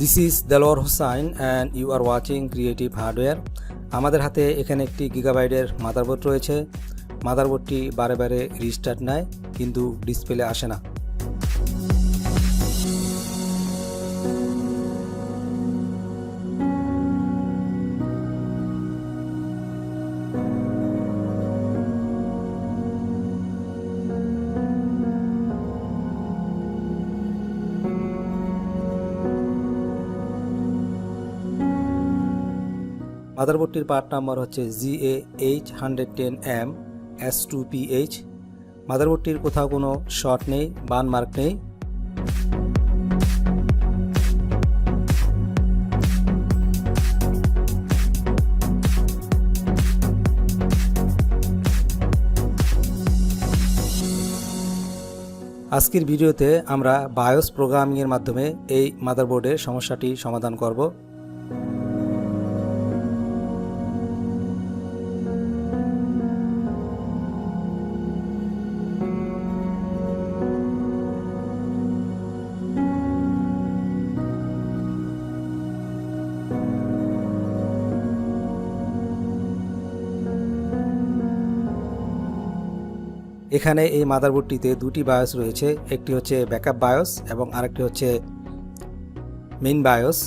This is Delowar Hossain and you are watching Creative Hardware. আমাদের হাতে এখানে একটি গিগাবাইটের মাদারবোর্ড রয়েছে। মাদারবোর্ডটি বারে বারে রিস্টার্ট নেয় কিন্তু ডিসপ্লে আসে না। মাদারবোর্ডটির পার্ট নাম্বার হচ্ছে H110M S2PH। মাদারবোর্ডটির কোথাও কোনো শর্ট নেই, বার্ন মার্ক নেই। আজকের ভিডিওতে আমরা বায়োস প্রোগ্রামিংয়ের মাধ্যমে এই মাদারবোর্ডের সমস্যাটি সমাধান করব। এখানে এই মাদারবোর্ডটিতে দুটি বায়োস রয়েছে, একটি হচ্ছে ব্যাকআপ বায়োস এবং আরেকটি হচ্ছে মেইন বায়োস।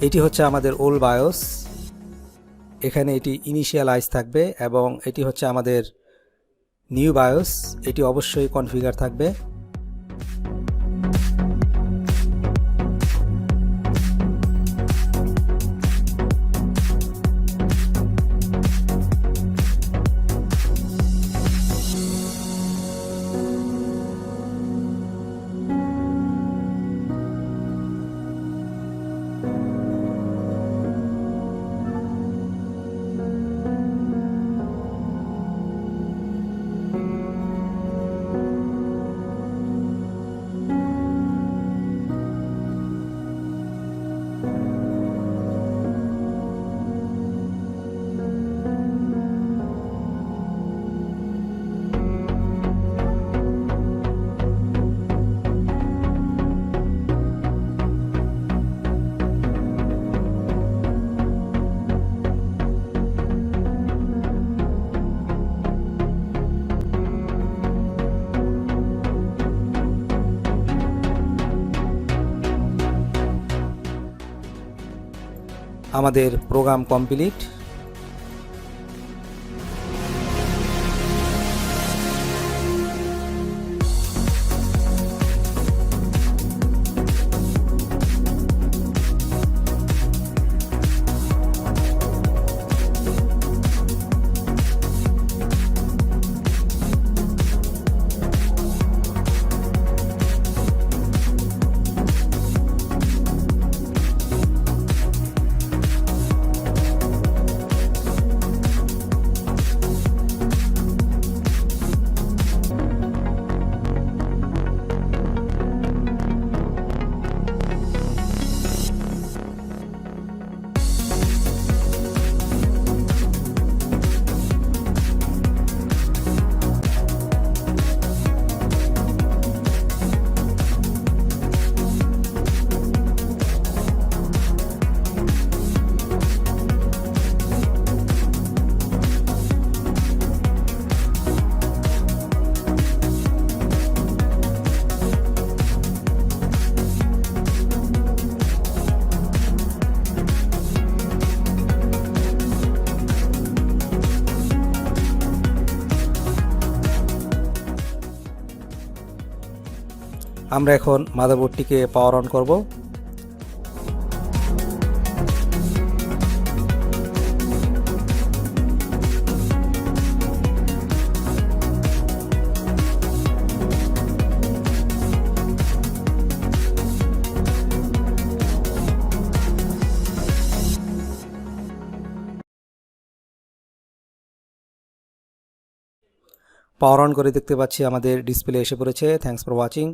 এটি হচ্ছে আমাদের ওল্ড বায়োস। এখানে এটি ইনিশিয়ালাইজ থাকবে এবং এটি হচ্ছে আমাদের নিউ বায়োস, এটি অবশ্যই কনফিগার থাকবে। আমাদের প্রোগ্রাম কমপ্লিট। আমরা এখন মাদারবোর্ডটিকে পাওয়ার অন করব। পাওয়ার অন করে দেখতে পাচ্ছি আমাদের ডিসপ্লে এসে পড়েছে। Thanks for watching.